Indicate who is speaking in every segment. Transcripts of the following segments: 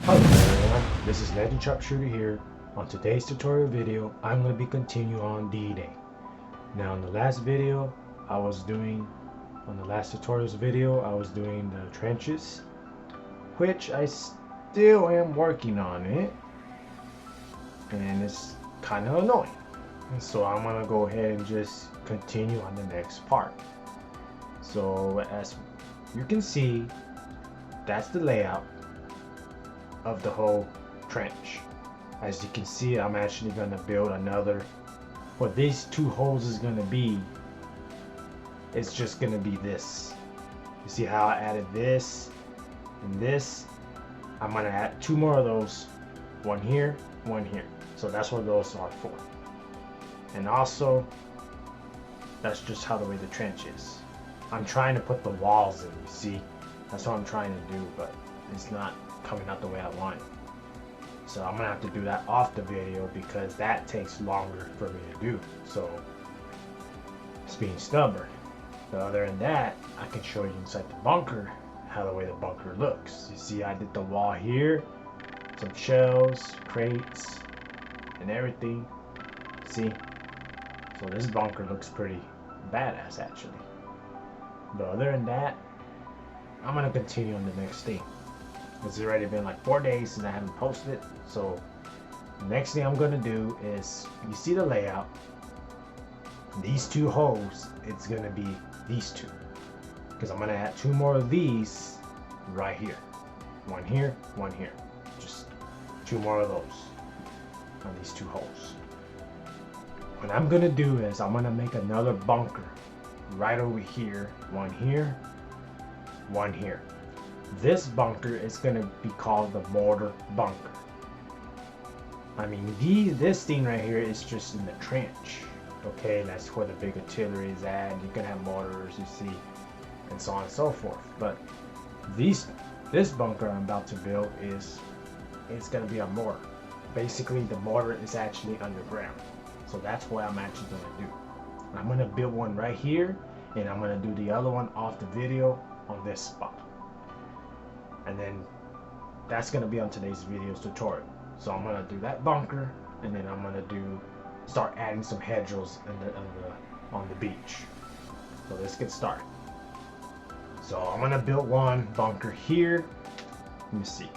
Speaker 1: Hello everyone, this is Legend Sharpshooter here. On today's tutorial video, I'm going to be continuing on D-Day. Now in the last tutorials video, I was doing the trenches, which I still am working on it, and it's kind of annoying. And so I'm going to go ahead and just continue on the next part. So as you can see, that's the layout of the whole trench. As you can see, I'm actually going to build another. What these two holes is going to be, it's just going to be this. You see how I added this and this? I'm going to add two more of those, one here, one here. So that's what those are for. And also, that's just how the way the trench is. I'm trying to put the walls in, you see? That's what I'm trying to do, but it's not coming out the way I want it. So I'm gonna have to do that off the video because that takes longer for me to do. So it's being stubborn. But other than that, I can show you inside the bunker how the way the bunker looks. You see, I did the wall here, some shelves, crates, and everything. See? So this bunker looks pretty badass actually. But other than that, I'm gonna continue on the next thing. It's already been like 4 days since I haven't posted it. So the next thing I'm gonna do is, you see the layout, these two holes, it's gonna be these two, because I'm gonna add two more of these right here, one here, just two more of those on these two holes. What I'm gonna do is I'm gonna make another bunker right over here, one here, one here. This bunker is going to be called the mortar bunker. I mean, this thing right here is just in the trench. Okay, that's where the big artillery is at. You can have mortars, you see, and so on and so forth. But this bunker I'm about to build it's going to be a mortar. Basically, the mortar is actually underground. So that's what I'm actually going to do. I'm going to build one right here, and I'm going to do the other one off the video on this spot. And then that's going to be on today's video's tutorial. So I'm going to do that bunker, and then I'm going to start adding some hedgerows on the beach. So let's get started. So I'm going to build one bunker here. Let me see.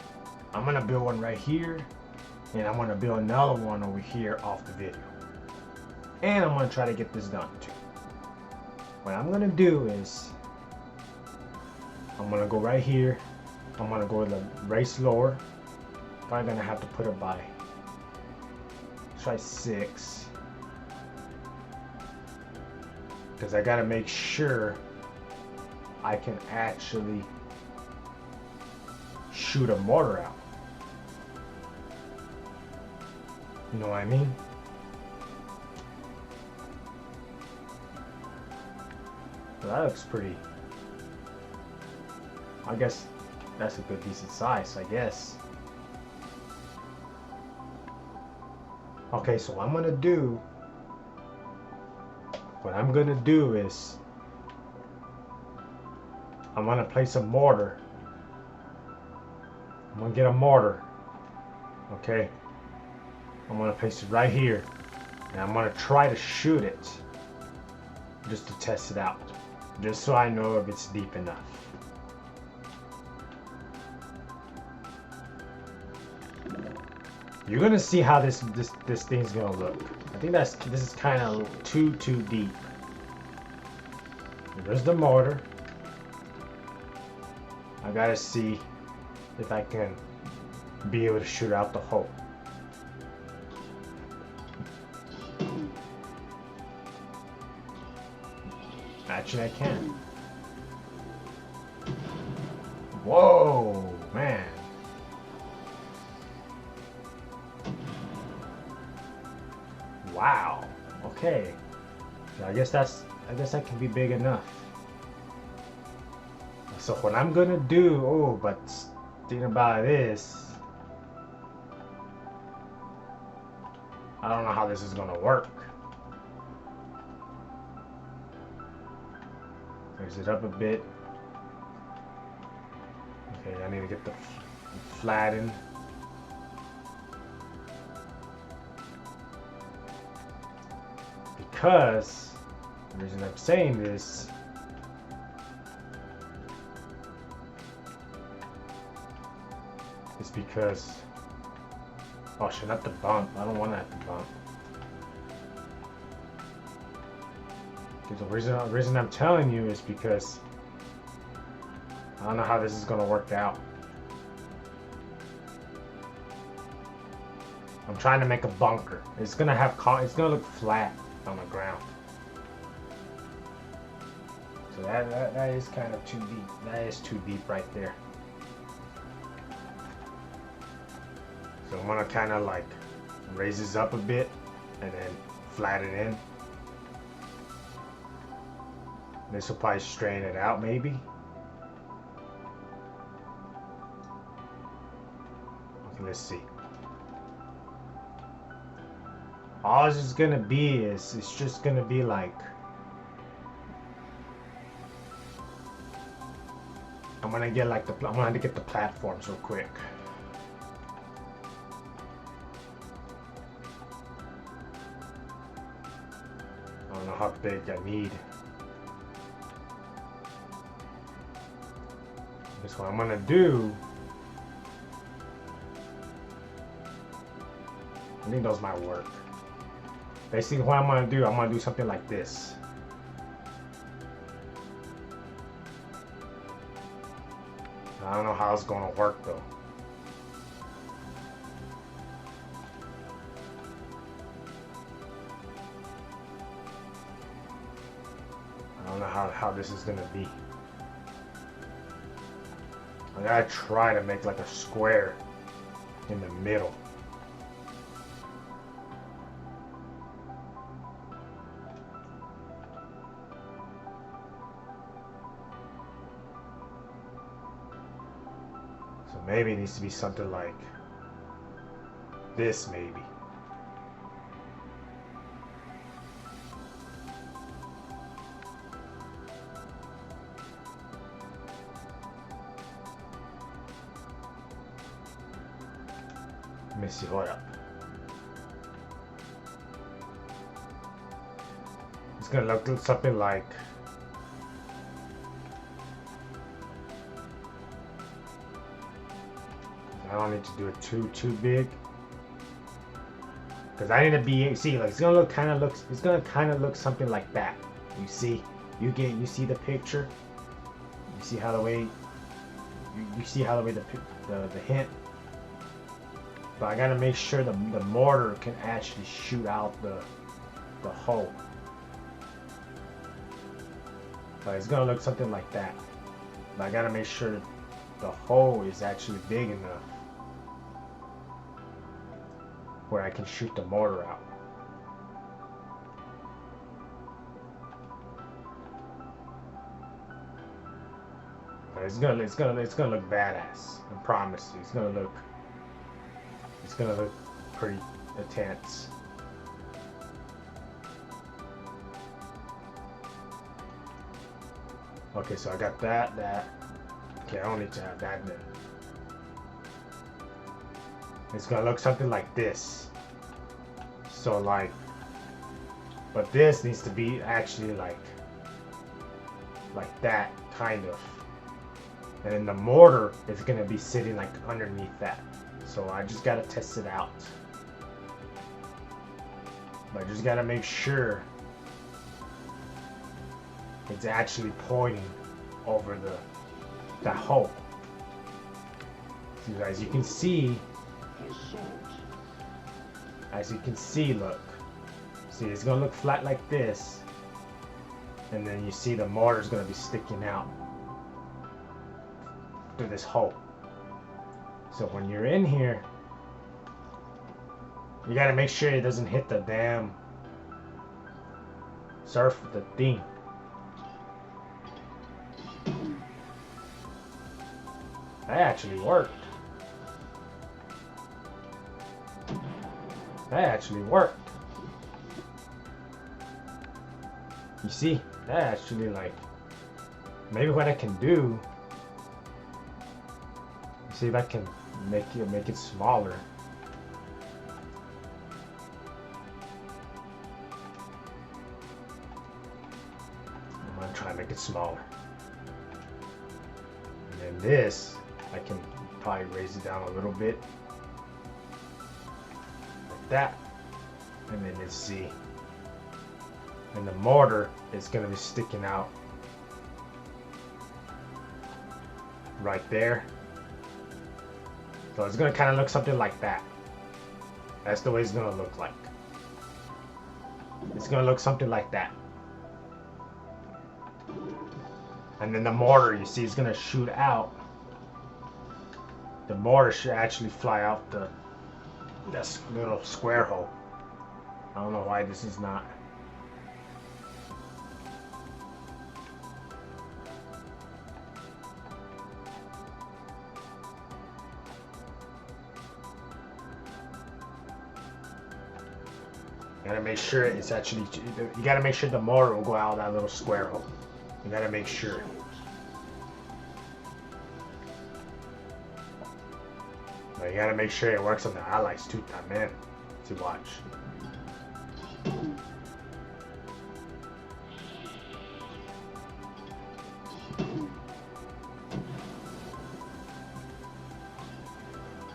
Speaker 1: I'm going to build one right here, and I'm going to build another one over here off the video. And I'm going to try to get this done too. What I'm going to do is I'm going to go right here. I'm going to go to the race lower. Probably going to have to put it by, try 6. Because I got to make sure I can actually shoot a mortar out. You know what I mean? So that looks pretty, I guess that's a good decent size, I guess. Okay, so what I'm gonna do is I'm gonna place a mortar. I'm gonna get a mortar. Okay, I'm gonna place it right here, and I'm gonna try to shoot it just to test it out, just so I know if it's deep enough. You're gonna see how this thing's gonna look. I think this is kind of too deep. There's the mortar. I gotta see if I can be able to shoot out the hole. Actually, I can. Whoa, man. Wow. Okay. So I guess that can be big enough. So what I'm gonna do, oh, but thinking about this, I don't know how this is gonna work. Raise it up a bit. Okay, I need to get the flattened. Because the reason I'm saying this is because, oh shit, not the bump. I don't want that to bump. Okay, the reason I'm telling you is because I don't know how this is gonna work out. I'm trying to make a bunker. It's gonna look flat on the ground. So that is kind of too deep. That is too deep right there. So I'm gonna kind of like raise this up a bit and then flatten it in. This will probably strain it out maybe. Okay, let's see. All it's just gonna be is it's just gonna be like, I'm gonna get the platforms real quick. I don't know how big I need. That's what I'm gonna do. I think those might work. Basically what I'm gonna do something like this. I don't know how it's gonna work though. I don't know how this is gonna be. I gotta try to make like a square in the middle. So maybe it needs to be something like this maybe. Let me see, hold up. It's gonna look something like, I don't need to do it too big, because I need to be, see, like it's gonna kind of look something like that. You see, you see the picture. You see how the way the hint. But I gotta make sure the mortar can actually shoot out the hole. But it's gonna look something like that. But I gotta make sure the hole is actually big enough where I can shoot the mortar out. But it's gonna look badass. I promise you, it's gonna look pretty intense. Okay, so I got that. Okay, I don't need to have that then. It's gonna look something like this. So like, but this needs to be actually like that, kind of. And then the mortar is gonna be sitting like underneath that. So I just gotta test it out. But I just gotta make sure it's actually pointing over that hole. So guys, you can see As you can see, look. See, it's gonna look flat like this. And then you see the mortar's gonna be sticking out through this hole. So when you're in here, you gotta make sure it doesn't hit the damn surf, the thing. That actually worked. That actually worked. You see, that actually, like, maybe what I can do, see if I can make it smaller. I'm gonna try to make it smaller. And then this, I can probably raise it down a little bit. Like that. And then let's see. And the mortar is going to be sticking out right there. So it's going to kind of look something like that. That's the way it's going to look like. It's going to look something like that. And then the mortar, you see, is going to shoot out. The mortar should actually fly out this little square hole. I don't know why this is not. You gotta make sure it's actually, you gotta make sure the mortar will go out of that little square hole. You gotta make sure. But you gotta make sure it works on the allies too, man. To watch.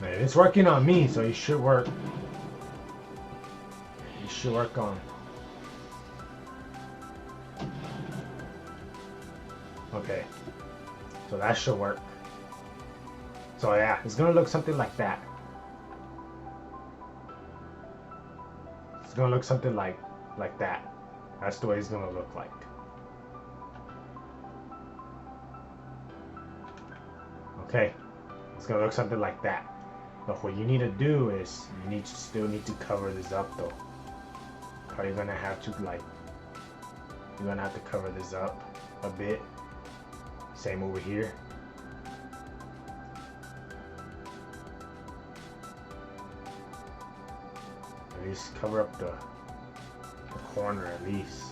Speaker 1: Man, it's working on me, so it should work. Should work on. Okay, so that should work. So yeah, it's gonna look something like that. It's gonna look something like that. That's the way it's gonna look like. Okay, it's gonna look something like that. But what you need to do is you still need to cover this up though. You're gonna have to you're gonna have to cover this up a bit. Same over here. At least cover up the corner at least.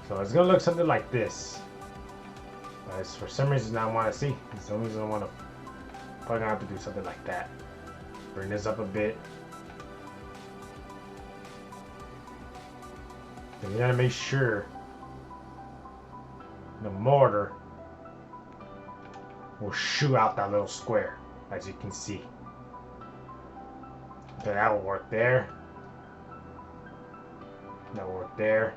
Speaker 1: So it's gonna look something like this. For some reason I want to see. For some reason I want to. Probably gonna have to do something like that. Bring this up a bit. Then you gotta make sure the mortar will shoot out that little square, as you can see. Okay, that will work there. That will work there.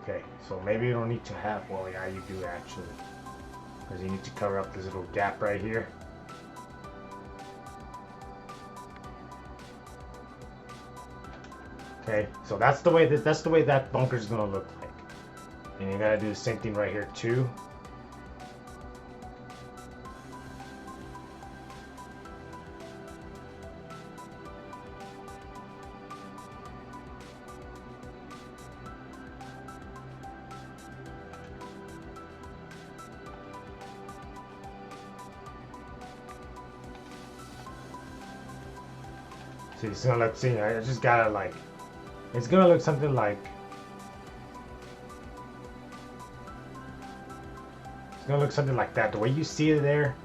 Speaker 1: Okay, so maybe you don't need to have, well yeah you do actually, because you need to cover up this little gap right here. Okay, so that's the way that bunker is gonna look like, and you gotta do the same thing right here too. See, it's gonna look, see, I just gotta like, it's gonna look something like, it's gonna look something like that. The way you see it there,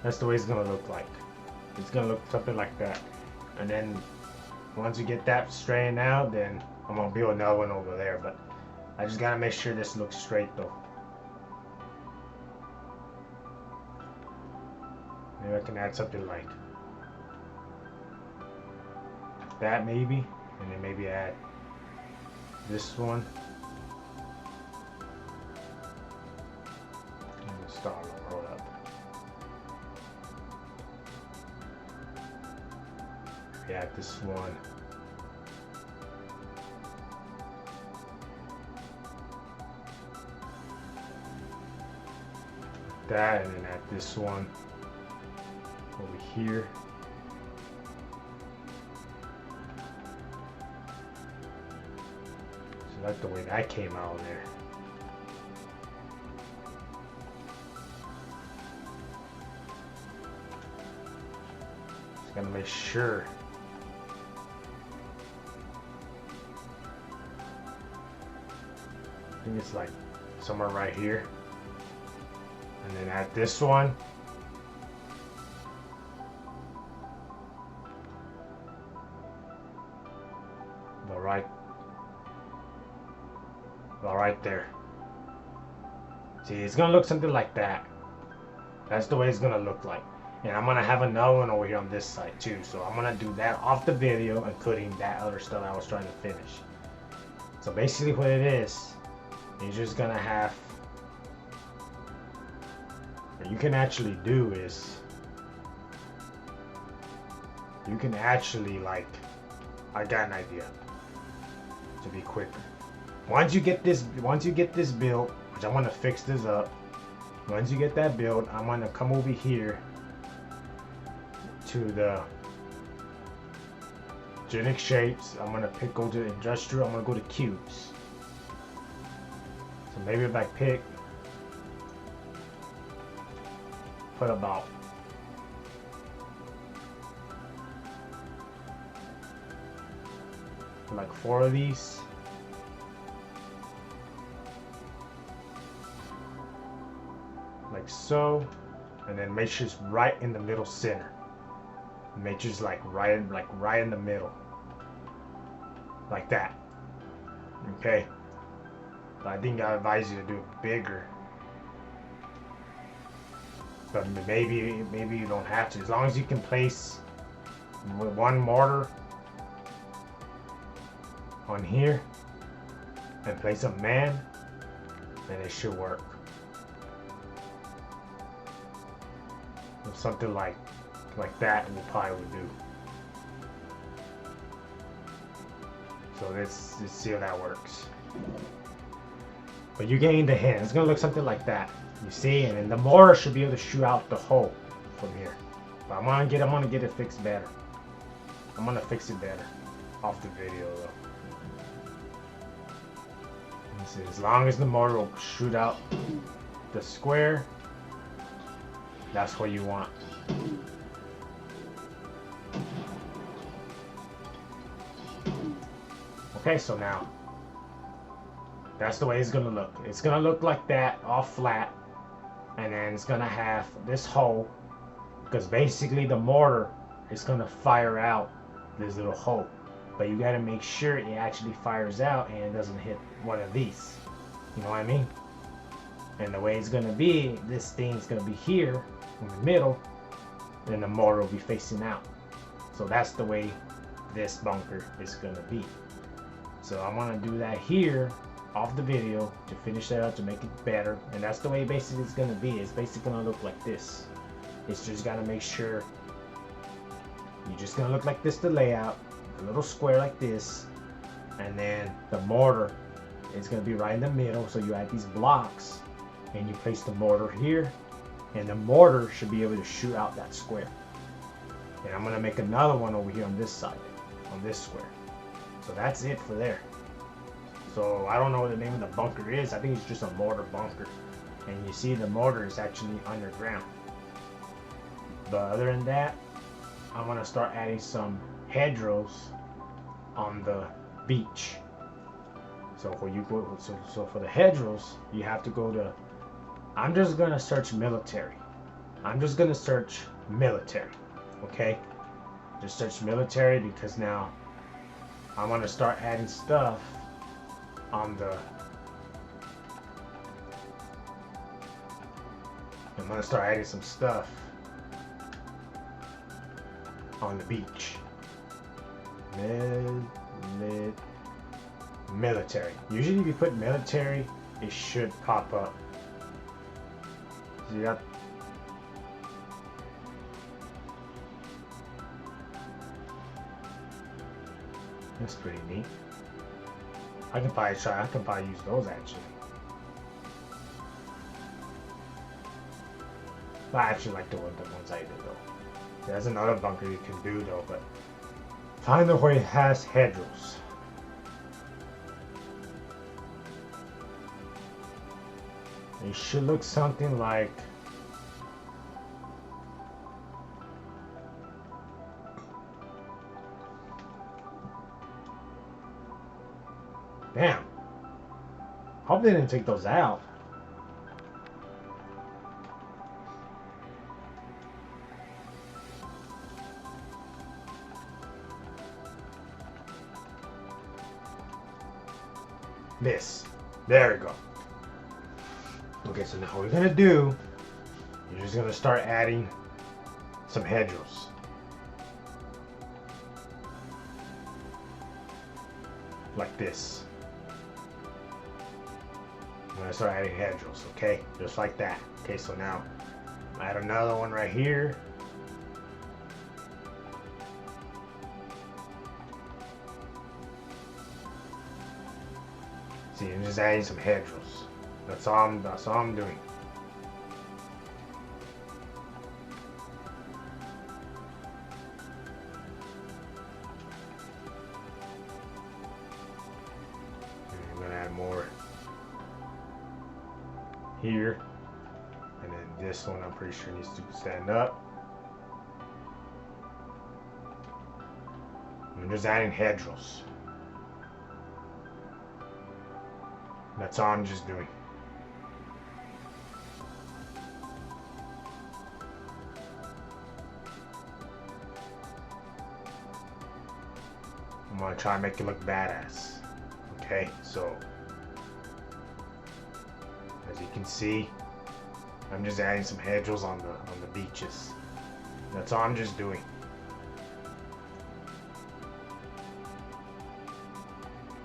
Speaker 1: that's the way it's gonna look like. It's gonna look something like that. And then once you get that straightened out, then I'm gonna build another one over there. But I just gotta make sure this looks straight though. Maybe I can add something like that maybe, and then maybe add this one. And the star will roll up. Maybe add this one. That, and then add this one over here. So that's the way that came out there. Just gotta make sure. I think it's like somewhere right here. And then add this one. Right there. See, it's gonna look something like that. That's the way it's gonna look like. And I'm gonna have another one over here on this side too. So I'm gonna do that off the video, including that other stuff I was trying to finish. So basically what it is, you're just gonna have, what you can actually do is, you can actually like, I got an idea to be quicker. Once you get this built, which I want to fix this up. Once you get that built, I'm gonna come over here to the genetic shapes. I'm gonna go to industrial. I'm gonna go to cubes. So maybe if I put about like 4 of these. Like so, and then make sure it's right in the middle center. Make sure it's like right in the middle, like that. Okay, but I think I advise you to do it bigger, but maybe you don't have to. As long as you can place one mortar on here and place a man, then it should work. Something like that will probably do. So let's see how that works. But you're getting the hint. It's gonna look something like that. You see, and then the mortar should be able to shoot out the hole from here. But I'm gonna get it fixed better. I'm gonna fix it better off the video though. You see, as long as the mortar will shoot out the square, that's what you want. Okay, so now that's the way it's gonna look. It's gonna look like that, all flat, and then it's gonna have this hole, because basically the mortar is gonna fire out this little hole. But you gotta make sure it actually fires out and it doesn't hit one of these. You know what I mean? And the way it's gonna be, this thing's gonna be here in the middle, then the mortar will be facing out. So that's the way this bunker is gonna be. So I'm gonna do that here off the video to finish that up, to make it better. And that's the way basically it's gonna be. It's basically gonna look like this. It's just gotta make sure you're just gonna look like this, the layout, a little square like this, and then the mortar is gonna be right in the middle. So you add these blocks and you place the mortar here, and the mortar should be able to shoot out that square. And I'm gonna make another one over here on this side, on this square. So that's it for there. So I don't know what the name of the bunker is. I think it's just a mortar bunker. And you see the mortar is actually underground. But other than that, I'm gonna start adding some hedgerows on the beach. So for you go, so for the hedgerows, you have to go to, I'm just gonna search military. I'm just gonna search military, okay? Just search military, because now I'm gonna start adding stuff on the, I'm gonna start adding some stuff on the beach. Military. Usually if you put military, it should pop up. So you got that's pretty neat. I can probably use those actually. I actually like the ones I did though. There's another bunker you can do though, but find the where it has hedgerows. It should look something like damn. Hope they didn't take those out. This. There we go. Okay, so now what we're gonna do, you're just gonna start adding some hedgerows. Like this. I'm gonna start adding hedgerows, okay? Just like that. Okay, so now I add another one right here. See, I'm just adding some hedgerows. That's all I'm doing. And I'm gonna add more here, and then this one I'm pretty sure needs to stand up. I'm just adding hedgerows. That's all I'm just doing. I'm gonna try and make it look badass. Okay, so as you can see, I'm just adding some hedgerows on the beaches. That's all I'm just doing.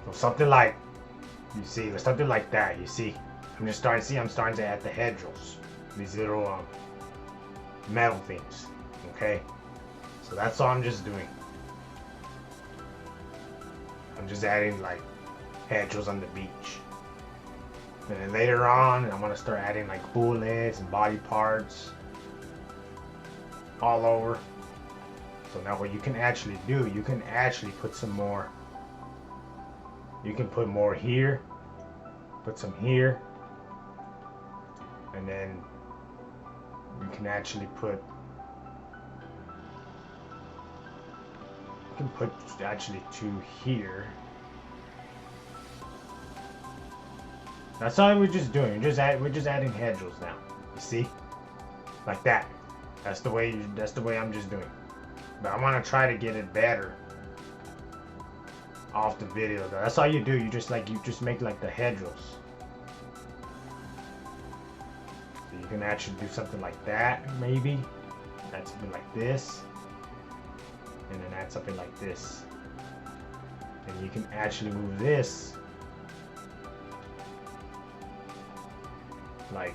Speaker 1: So something like, you see, something like that. You see, I'm starting to add the hedgerows, these little metal things. Okay, so that's all I'm just doing. I'm just adding like hedgerows on the beach. And then later on, I'm gonna start adding like bullets and body parts all over. So now what you can actually do, you can actually put some more. You can put more here, put some here, and then you can actually put, actually two here. That's all we're just doing. We're just adding hedgerows now. You see, like that. That's the way I'm just doing. But I want to try to get it better off the video though. That's all you do. You just make like the hedgerows. So you can actually do something like that, maybe. Add something like this. And then add something like this. And you can actually move this like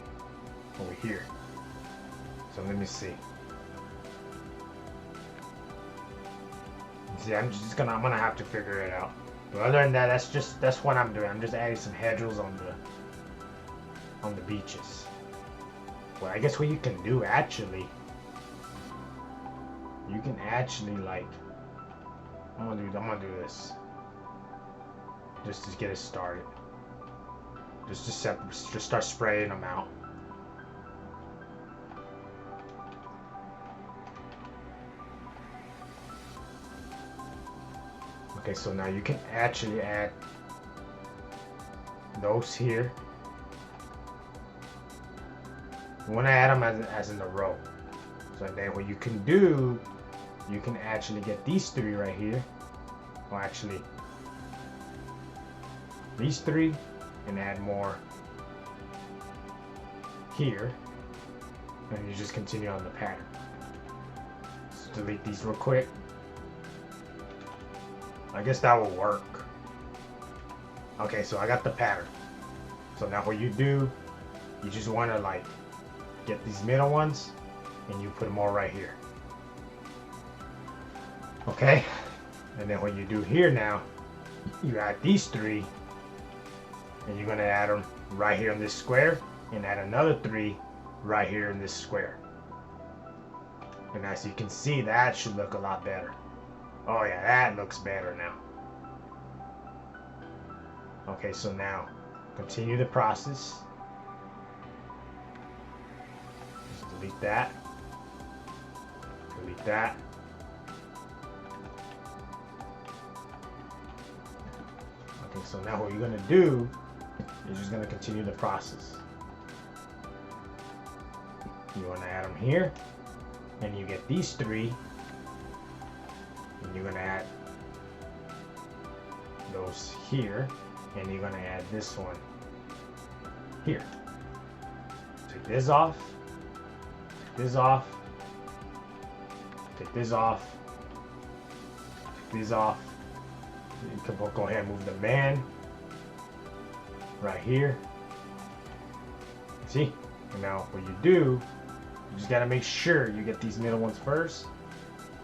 Speaker 1: over here. So let me see. See, I'm gonna have to figure it out. But other than that, that's what I'm doing. I'm just adding some hedgerows on the beaches. Well, I guess what you can do actually, you can actually like, I'm gonna do this just to get it started. Just start spraying them out. Okay, so now you can actually add those here. You want to add them as in a row. So then what you can do, you can actually get these three right here. Well, actually, these three, and add more here. And you just continue on the pattern. So Just delete these real quick. I guess that will work. Okay, so I got the pattern. So now what you do, you just want to like get these middle ones and you put them all right here. Okay, and then what you do here now, you add these three and you're going to add them right here in this square and add another three right here in this square. And as you can see, that should look a lot better. Oh yeah, that looks better now. Okay, so now continue the process. Just delete that. Delete that. Okay, so now what you're gonna do is just gonna continue the process. You wanna add them here, and you get these three, and you're gonna add those here, and you're gonna add this one here. Take this off, take this off, take this off, take these off. You can go ahead and move the man right here. See? And now what you do, you just gotta make sure you get these middle ones first,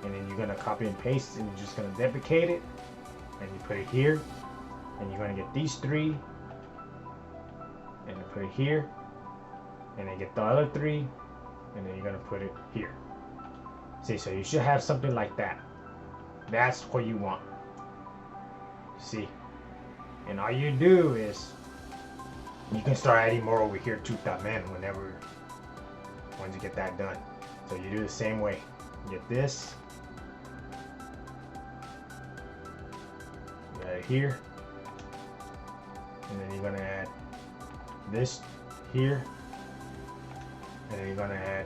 Speaker 1: and then you're gonna copy and paste, and you're just gonna duplicate it, and you put it here, and you're gonna get these three, and you put it here, and then get the other three, and then you're gonna put it here. See, so you should have something like that. That's what you want. See, and all you do is you can start adding more over here to that man once you get that done. So you do the same way. Get this right here, and then you're gonna add this here, and then you're gonna add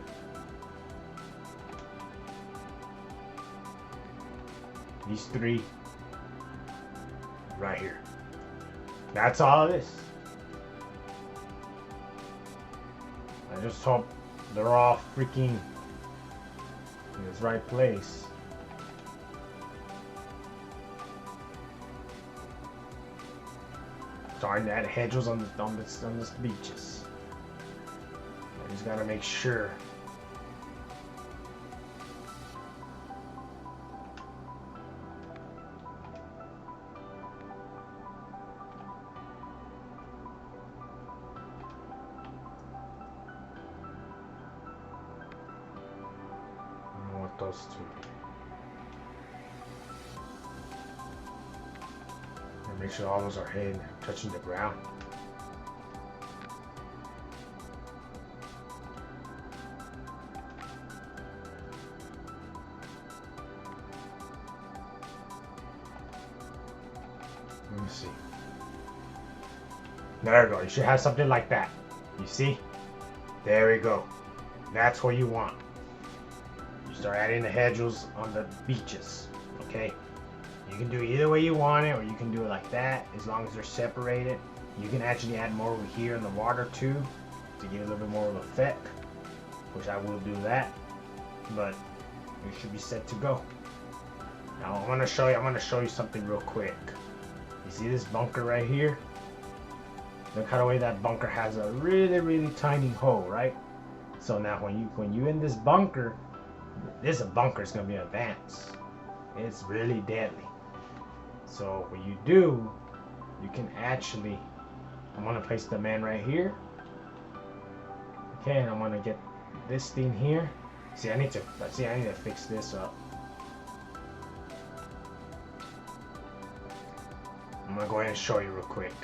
Speaker 1: these three right here. That's all it is. I just hope they're all freaking in its right place. Starting to add hedges on this beaches. I just gotta make sure. Those two. And make sure all those are hitting, touching the ground. Let me see. There we go. You should have something like that. You see? There we go. That's what you want. Start adding the hedges on the beaches. Okay, you can do either way you want it, or you can do it like that, as long as they're separated. You can actually add more over here in the water too, to give a little bit more of effect, which I will do that, but you should be set to go. Now I'm gonna show you something real quick. You see this bunker right here? Look how the way that bunker has a really tiny hole, right? So now when you in this bunker, this bunker is going to be advanced. It's really deadly. So what you do, you can actually, I'm going to place the man right here. Okay, and I'm going to get this thing here. I need to fix this up. I'm going to go ahead and show you real quick.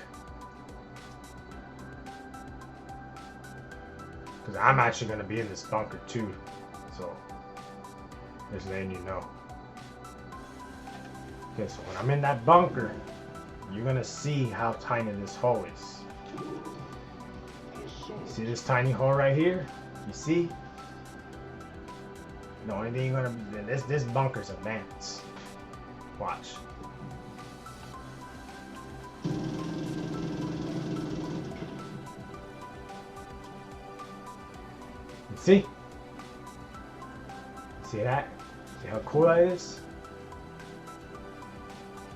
Speaker 1: Because I'm actually going to be in this bunker too. So just letting you know. Okay, so when I'm in that bunker, you're gonna see how tiny this hole is. You see this tiny hole right here? You see? The only thing you're gonna be, this bunker's advanced. Watch. You see? See that? See how cool that is?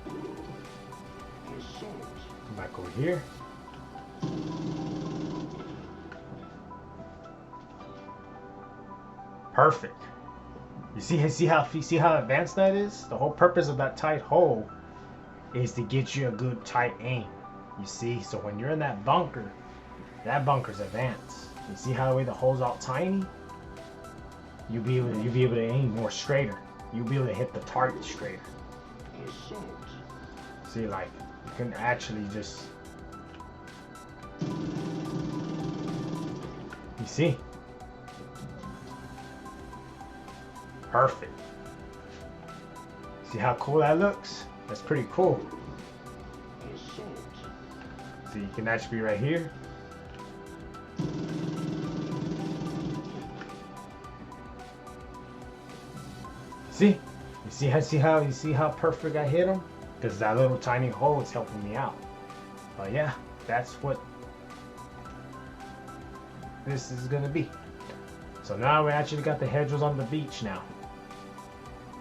Speaker 1: Come back over here. Perfect. You see how advanced that is? The whole purpose of that tight hole is to get you a good tight aim. You see, so when you're in that bunker's advanced. You see how the way the hole's all tiny? You'll be able to aim more straighter. You'll be able to hit the target straighter. See, like you can actually just. You see? Perfect. See how cool that looks? That's pretty cool. So you can actually be right here. See? You see how perfect I hit him? Because that little tiny hole is helping me out. But yeah, that's what this is gonna be. So now we actually got the hedgerows on the beach now.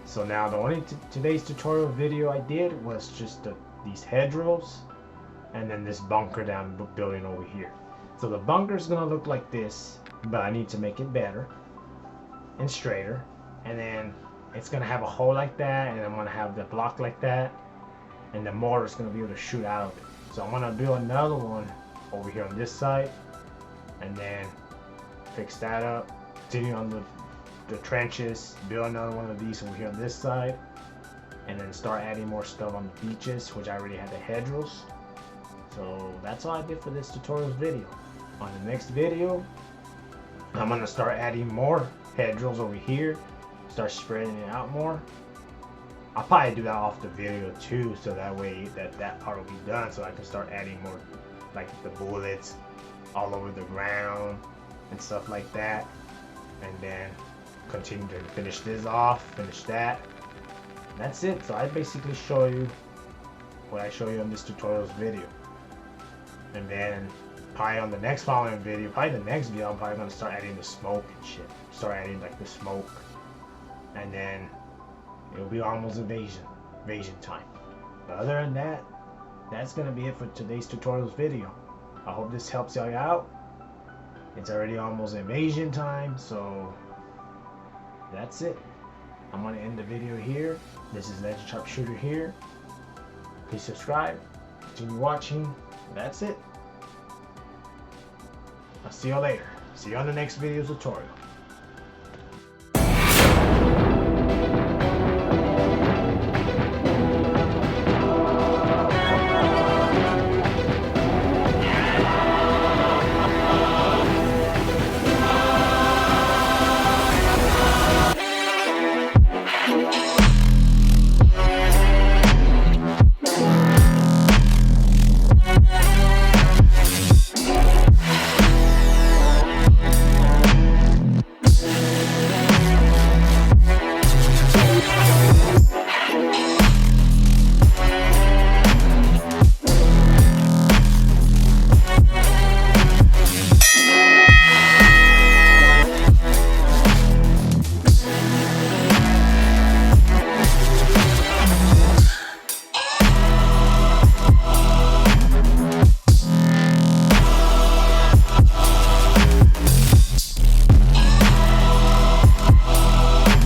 Speaker 1: So now the only today's tutorial video I did was just these hedgerows and then this bunker down building over here. So the bunker is gonna look like this, but I need to make it better and straighter. And then it's gonna have a hole like that, and I'm gonna have the block like that, and the mortar is gonna be able to shoot out of it. So I'm gonna build another one over here on this side, and then fix that up. Continue on the trenches, build another one of these over here on this side, and then start adding more stuff on the beaches, which I already had the hedgerows. So that's all I did for this tutorial video. On the next video, I'm gonna start adding more hedgerows over here, start spreading it out more. I'll probably do that off the video too, so that way that part will be done, so I can start adding more, like the bullets all over the ground and stuff like that. And then continue to finish this off, finish that. That's it. So I basically show you what I show you on this tutorials video. And then probably on the next following video, probably the next video, I'm probably gonna start adding the smoke and shit. Start adding like the smoke. And then it'll be almost invasion time. But other than that, that's gonna be it for today's tutorials video. I hope this helps y'all out. It's already almost invasion time, so that's it. I'm gonna end the video here. This is Legend Sharpshooter here. Please subscribe, continue watching. That's it. I'll see y'all later. See you on the next video tutorial.